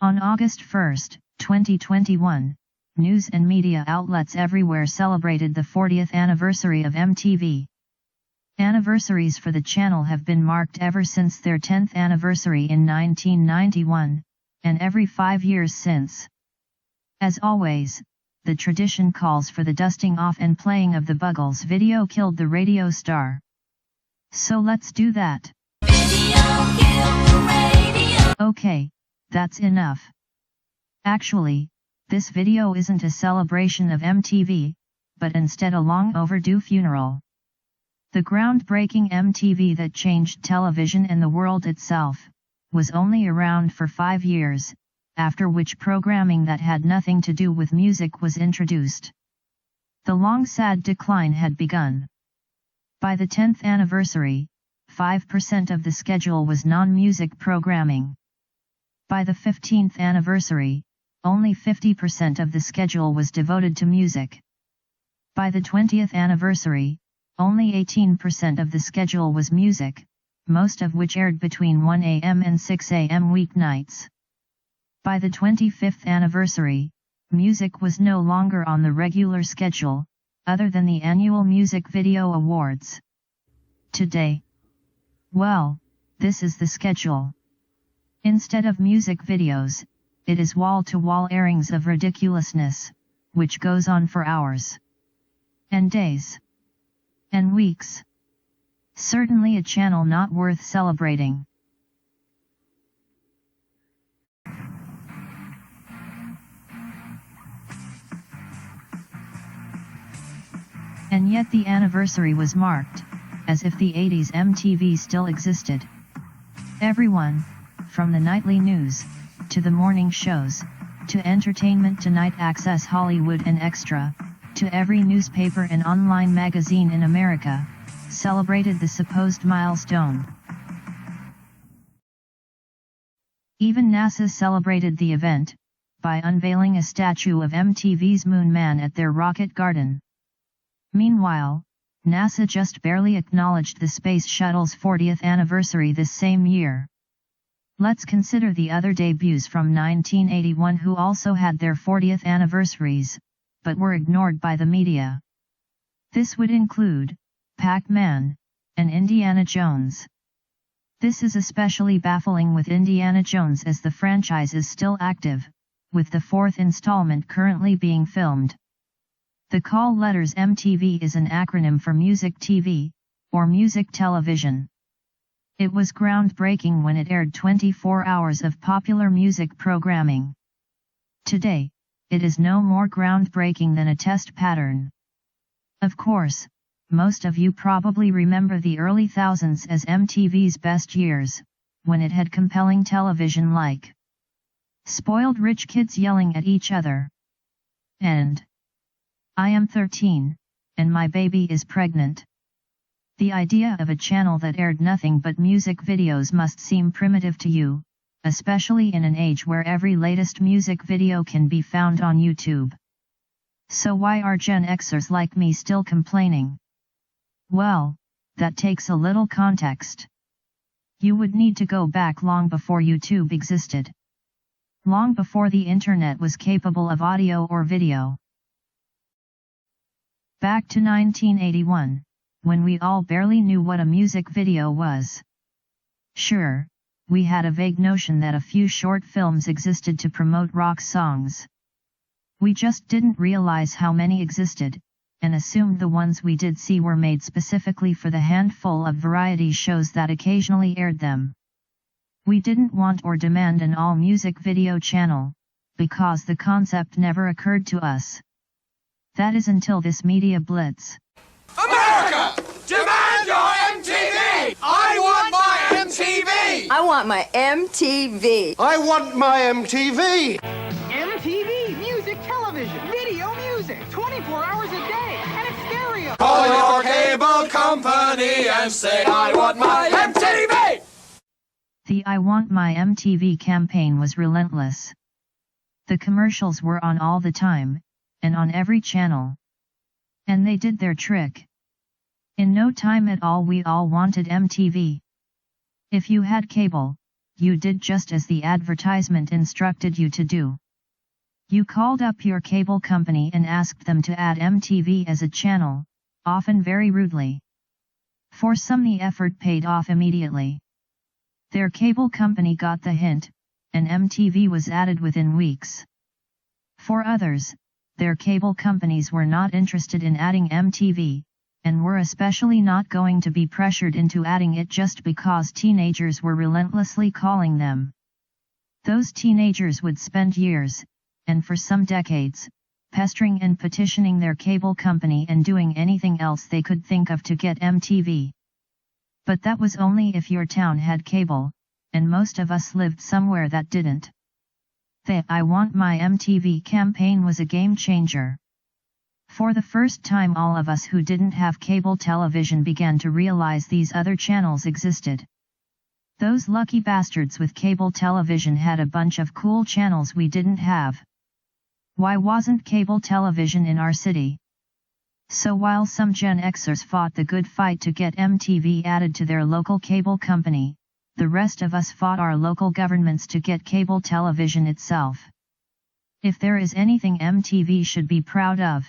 On August 1, 2021, news and media outlets everywhere celebrated the 40th anniversary of MTV. Anniversaries for the channel have been marked ever since their 10th anniversary in 1991, and every 5 years since. As always, the tradition calls for the dusting off and playing of the Buggles video Killed the Radio Star. So let's do that. Video killed the radio. Okay, that's enough. Actually, this video isn't a celebration of MTV, but instead a long overdue funeral. The groundbreaking MTV that changed television and the world itself, was only around for 5 years, after which programming that had nothing to do with music was introduced. The long sad decline had begun. By the 10th anniversary, 5% of the schedule was non-music programming. By the 15th anniversary, only 50% of the schedule was devoted to music. By the 20th anniversary, only 18% of the schedule was music, most of which aired between 1 a.m. and 6 a.m. weeknights. By the 25th anniversary, music was no longer on the regular schedule, other than the annual Music Video Awards. Today, well, this is the schedule. Instead of music videos, it is wall-to-wall airings of Ridiculousness, which goes on for hours. And days. And weeks. Certainly a channel not worth celebrating. And yet the anniversary was marked, as if the 80s MTV still existed. Everyone, from the nightly news, to the morning shows, to Entertainment Tonight Access Hollywood and Extra, to every newspaper and online magazine in America, celebrated the supposed milestone. Even NASA celebrated the event, by unveiling a statue of MTV's Moon Man at their rocket garden. Meanwhile, NASA just barely acknowledged the Space Shuttle's 40th anniversary this same year. Let's consider the other debuts from 1981 who also had their 40th anniversaries, but were ignored by the media. This would include Pac-Man and Indiana Jones. This is especially baffling with Indiana Jones as the franchise is still active, with the 4th installment currently being filmed. The call letters MTV is an acronym for Music TV, or Music Television. It was groundbreaking when it aired 24 hours of popular music programming. Today, it is no more groundbreaking than a test pattern. Of course, most of you probably remember the early thousands as MTV's best years, when it had compelling television like spoiled rich kids yelling at each other, and I am 13, and my baby is pregnant. The idea of a channel that aired nothing but music videos must seem primitive to you, especially in an age where every latest music video can be found on YouTube. So why are Gen Xers like me still complaining? Well, that takes a little context. You would need to go back long before YouTube existed. Long before the internet was capable of audio or video. Back to 1981, when we all barely knew what a music video was. Sure, we had a vague notion that a few short films existed to promote rock songs. We just didn't realize how many existed, and assumed the ones we did see were made specifically for the handful of variety shows that occasionally aired them. We didn't want or demand an all-music video channel, because the concept never occurred to us. That is until this media blitz. America! Demand your MTV! I want my MTV! I want my MTV! I want my MTV! MTV, music, television, video music, 24 hours a day, and it's stereo! Call your cable company and say, I want my MTV! The I Want My MTV campaign was relentless. The commercials were on all the time, and on every channel. And they did their trick. In no time at all we all wanted MTV. If you had cable, you did just as the advertisement instructed you to do. You called up your cable company and asked them to add MTV as a channel, often very rudely. For some the effort paid off immediately. Their cable company got the hint, and MTV was added within weeks. For others, their cable companies were not interested in adding MTV, and were especially not going to be pressured into adding it just because teenagers were relentlessly calling them. Those teenagers would spend years, and for some decades, pestering and petitioning their cable company and doing anything else they could think of to get MTV. But that was only if your town had cable, and most of us lived somewhere that didn't. The "I Want My MTV" campaign was a game changer. For the first time all of us who didn't have cable television began to realize these other channels existed. Those lucky bastards with cable television had a bunch of cool channels we didn't have. Why wasn't cable television in our city? So while some Gen Xers fought the good fight to get MTV added to their local cable company, the rest of us fought our local governments to get cable television itself. If there is anything MTV should be proud of,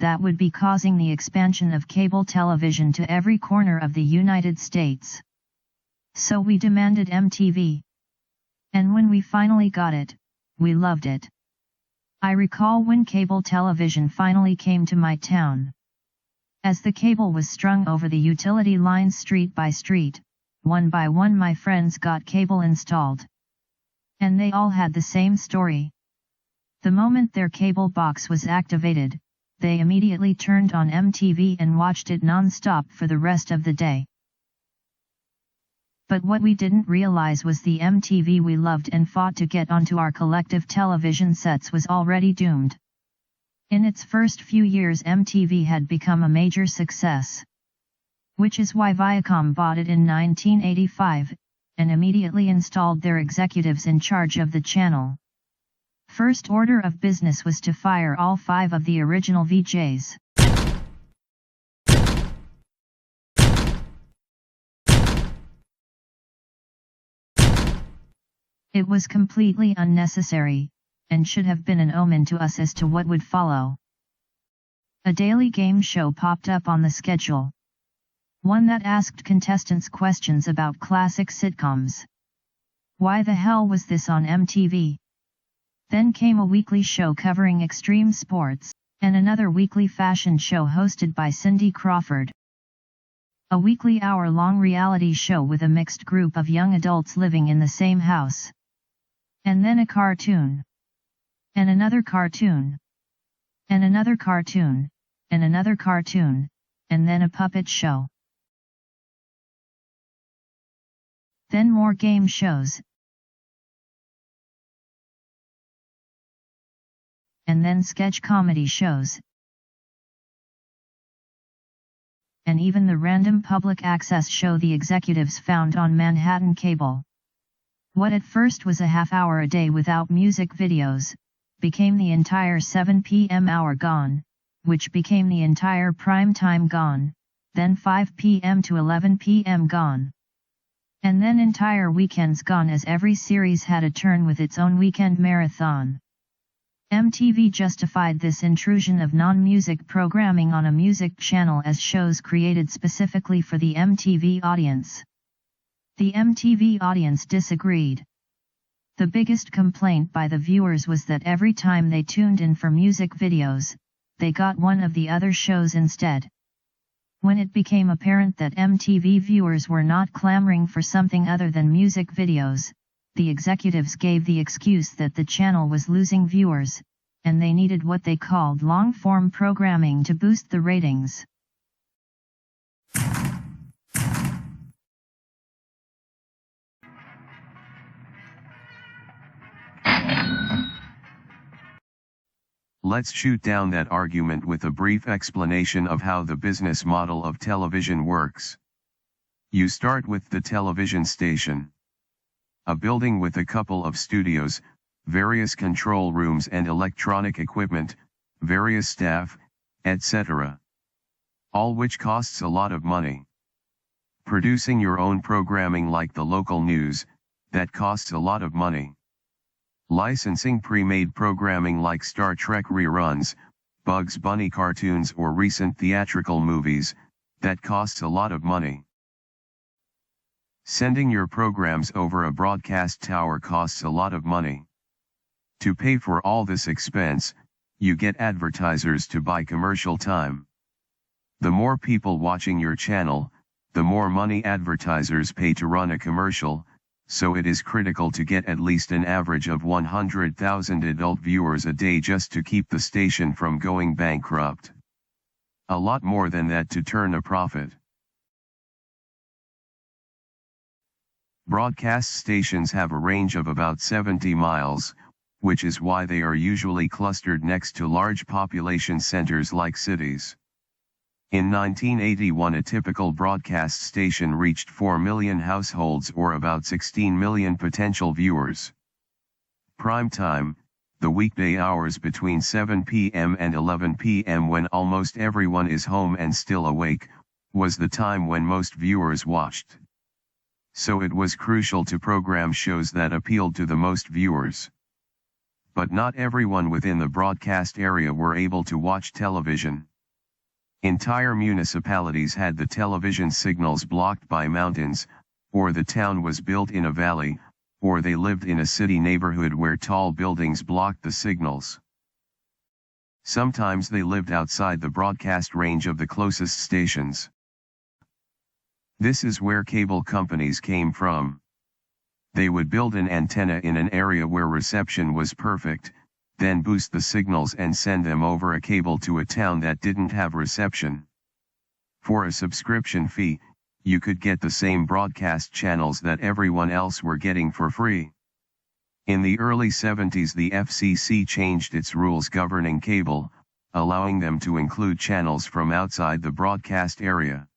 that would be causing the expansion of cable television to every corner of the United States. So we demanded MTV. And when we finally got it, we loved it. I recall when cable television finally came to my town. As the cable was strung over the utility lines street by street, one by one my friends got cable installed. And they all had the same story. The moment their cable box was activated, they immediately turned on MTV and watched it non-stop for the rest of the day. But what we didn't realize was the MTV we loved and fought to get onto our collective television sets was already doomed. In its first few years MTV had become a major success. Which is why Viacom bought it in 1985, and immediately installed their executives in charge of the channel. First order of business was to fire all 5 of the original VJs. It was completely unnecessary, and should have been an omen to us as to what would follow. A daily game show popped up on the schedule. One that asked contestants questions about classic sitcoms. Why the hell was this on MTV? Then came a weekly show covering extreme sports, and another weekly fashion show hosted by Cindy Crawford. A weekly hour-long reality show with a mixed group of young adults living in the same house. And then a cartoon. And another cartoon. And another cartoon. And another cartoon. And then a puppet show. Then more game shows. And then sketch comedy shows. And even the random public access show the executives found on Manhattan Cable. What at first was a half-hour a day without music videos, became the entire 7 p.m. hour gone, which became the entire prime time gone, then 5 p.m. to 11 p.m. gone. And then entire weekends gone as every series had a turn with its own weekend marathon. MTV justified this intrusion of non-music programming on a music channel as shows created specifically for the MTV audience. The MTV audience disagreed. The biggest complaint by the viewers was that every time they tuned in for music videos, they got one of the other shows instead. When it became apparent that MTV viewers were not clamoring for something other than music videos, the executives gave the excuse that the channel was losing viewers, and they needed what they called long-form programming to boost the ratings. Let's shoot down that argument with a brief explanation of how the business model of television works. You start with the television station. A building with a couple of studios, various control rooms and electronic equipment, various staff, etc. All which costs a lot of money. Producing your own programming like the local news, that costs a lot of money. Licensing pre-made programming like Star Trek reruns, Bugs Bunny cartoons or recent theatrical movies, that costs a lot of money. Sending your programs over a broadcast tower costs a lot of money. To pay for all this expense, you get advertisers to buy commercial time. The more people watching your channel, the more money advertisers pay to run a commercial, so it is critical to get at least an average of 100,000 adult viewers a day just to keep the station from going bankrupt. A lot more than that to turn a profit. Broadcast stations have a range of about 70 miles, which is why they are usually clustered next to large population centers like cities. In 1981, a typical broadcast station reached 4 million households or about 16 million potential viewers. Prime time, the weekday hours between 7 p.m. and 11 p.m. when almost everyone is home and still awake, was the time when most viewers watched. So it was crucial to program shows that appealed to the most viewers. But not everyone within the broadcast area were able to watch television. Entire municipalities had the television signals blocked by mountains, or the town was built in a valley, or they lived in a city neighborhood where tall buildings blocked the signals. Sometimes they lived outside the broadcast range of the closest stations. This is where cable companies came from. They would build an antenna in an area where reception was perfect, then boost the signals and send them over a cable to a town that didn't have reception. For a subscription fee, you could get the same broadcast channels that everyone else were getting for free. In the early 70s, the FCC changed its rules governing cable, allowing them to include channels from outside the broadcast area.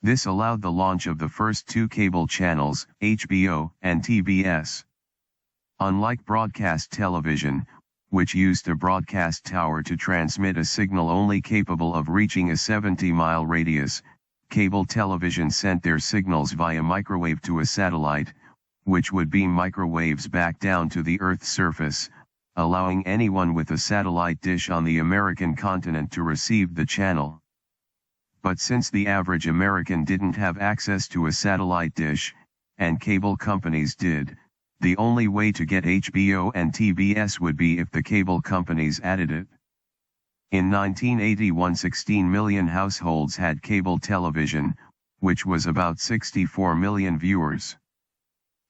This allowed the launch of the first two cable channels, HBO and TBS. Unlike broadcast television, which used a broadcast tower to transmit a signal only capable of reaching a 70-mile radius, cable television sent their signals via microwave to a satellite, which would beam microwaves back down to the Earth's surface, allowing anyone with a satellite dish on the American continent to receive the channel. But since the average American didn't have access to a satellite dish, and cable companies did, the only way to get HBO and TBS would be if the cable companies added it. In 1981, 16 million households had cable television, which was about 64 million viewers.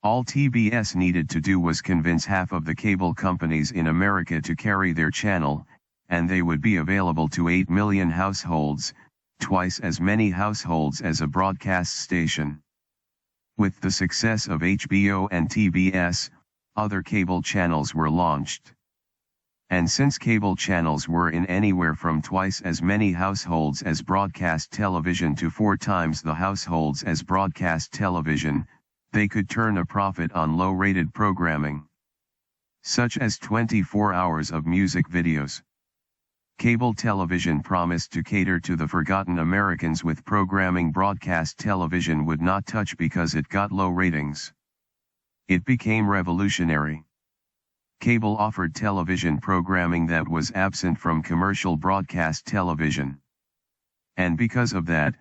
All TBS needed to do was convince half of the cable companies in America to carry their channel, and they would be available to 8 million households, twice as many households as a broadcast station. With the success of HBO and TBS, other cable channels were launched. And since cable channels were in anywhere from twice as many households as broadcast television to 4 times the households as broadcast television, they could turn a profit on low-rated programming, such as 24 hours of music videos. Cable television promised to cater to the forgotten Americans with programming broadcast television would not touch because it got low ratings. It became revolutionary. Cable offered television programming that was absent from commercial broadcast television. And because of that,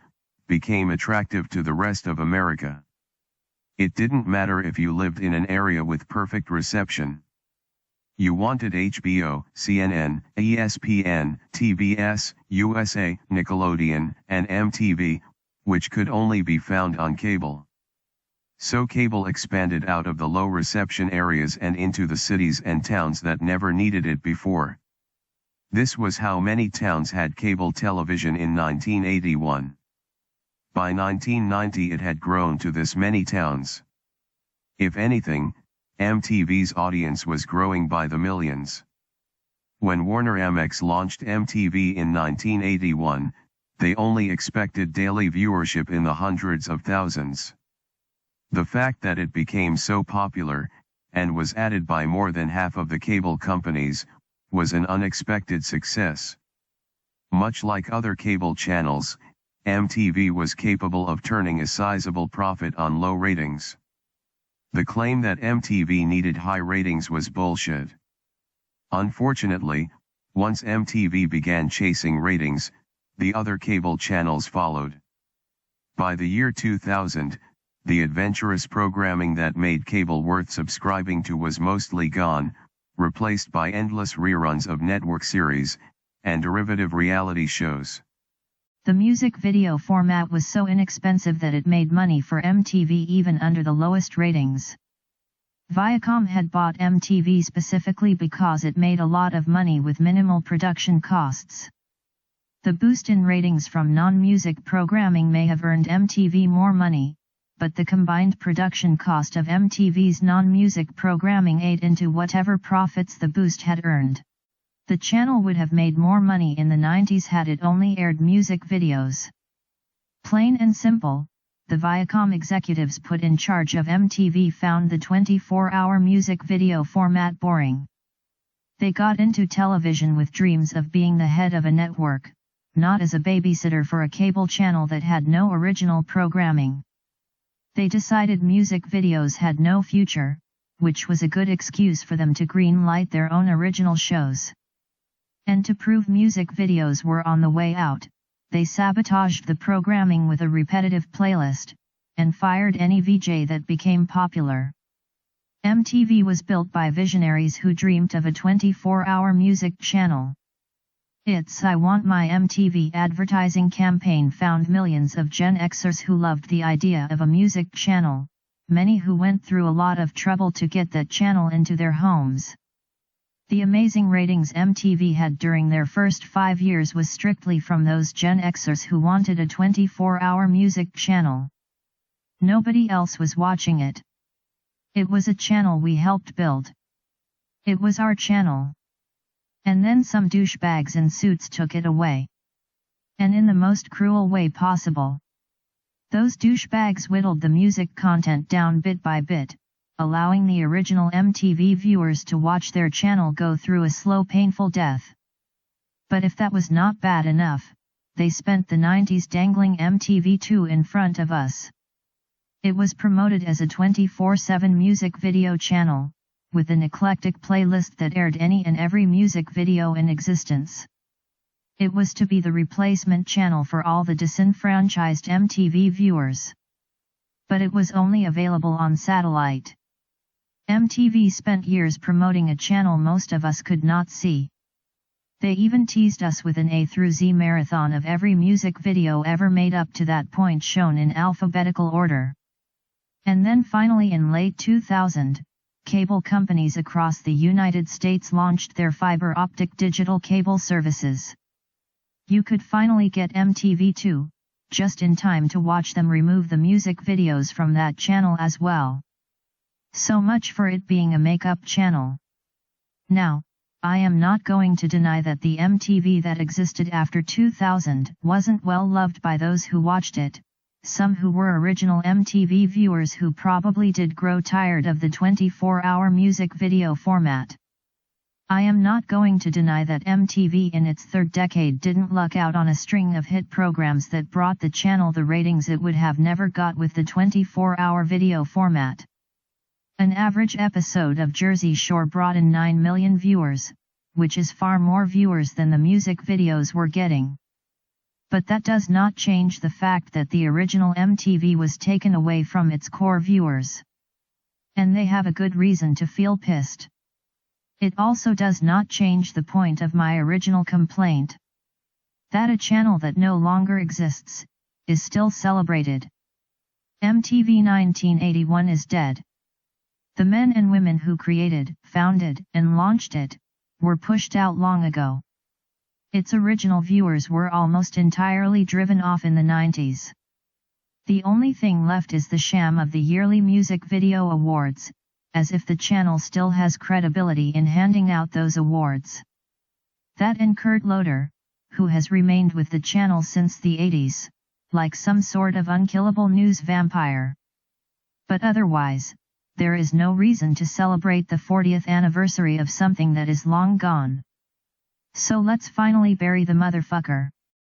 became attractive to the rest of America. It didn't matter if you lived in an area with perfect reception. You wanted HBO, CNN, ESPN, TBS, USA, Nickelodeon, and MTV, which could only be found on cable. So cable expanded out of the low reception areas and into the cities and towns that never needed it before. This was how many towns had cable television in 1981. By 1990 it had grown to this many towns. If anything, MTV's audience was growing by the millions. When Warner Amex launched MTV in 1981, they only expected daily viewership in the hundreds of thousands. The fact that it became so popular, and was added by more than half of the cable companies, was an unexpected success. Much like other cable channels, MTV was capable of turning a sizable profit on low ratings. The claim that MTV needed high ratings was bullshit. Unfortunately, once MTV began chasing ratings, the other cable channels followed. By the year 2000, the adventurous programming that made cable worth subscribing to was mostly gone, replaced by endless reruns of network series and derivative reality shows. The music video format was so inexpensive that it made money for MTV even under the lowest ratings. Viacom had bought MTV specifically because it made a lot of money with minimal production costs. The boost in ratings from non-music programming may have earned MTV more money, but the combined production cost of MTV's non-music programming ate into whatever profits the boost had earned. The channel would have made more money in the 90s had it only aired music videos. Plain and simple, the Viacom executives put in charge of MTV found the 24-hour music video format boring. They got into television with dreams of being the head of a network, not as a babysitter for a cable channel that had no original programming. They decided music videos had no future, which was a good excuse for them to green-light their own original shows. And to prove music videos were on the way out, they sabotaged the programming with a repetitive playlist, and fired any VJ that became popular. MTV was built by visionaries who dreamed of a 24-hour music channel. Its I Want My MTV advertising campaign found millions of Gen Xers who loved the idea of a music channel, many who went through a lot of trouble to get that channel into their homes. The amazing ratings MTV had during their first 5 years was strictly from those Gen Xers who wanted a 24-hour music channel. Nobody else was watching it. It was a channel we helped build. It was our channel. And then some douchebags in suits took it away. And in the most cruel way possible. Those douchebags whittled the music content down bit by bit, allowing the original MTV viewers to watch their channel go through a slow painful death. But if that was not bad enough, they spent the 90s dangling MTV2 in front of us. It was promoted as a 24/7 music video channel, with an eclectic playlist that aired any and every music video in existence. It was to be the replacement channel for all the disenfranchised MTV viewers. But it was only available on satellite. MTV spent years promoting a channel most of us could not see. They even teased us with an A through Z marathon of every music video ever made up to that point shown in alphabetical order. And then finally in late 2000, cable companies across the United States launched their fiber optic digital cable services. You could finally get MTV2, just in time to watch them remove the music videos from that channel as well. So much for it being a make-up channel. Now, I am not going to deny that the MTV that existed after 2000 wasn't well loved by those who watched it, some who were original MTV viewers who probably did grow tired of the 24-hour music video format. I am not going to deny that MTV in its third decade didn't luck out on a string of hit programs that brought the channel the ratings it would have never got with the 24-hour video format. An average episode of Jersey Shore brought in 9 million viewers, which is far more viewers than the music videos were getting. But that does not change the fact that the original MTV was taken away from its core viewers. And they have a good reason to feel pissed. It also does not change the point of my original complaint. That a channel that no longer exists, is still celebrated. MTV 1981 is dead. The men and women who created, founded, and launched it, were pushed out long ago. Its original viewers were almost entirely driven off in the 90s. The only thing left is the sham of the yearly Music Video Awards, as if the channel still has credibility in handing out those awards. That and Kurt Loder, who has remained with the channel since the 80s, like some sort of unkillable news vampire. But otherwise, there is no reason to celebrate the 40th anniversary of something that is long gone. So let's finally bury the motherfucker.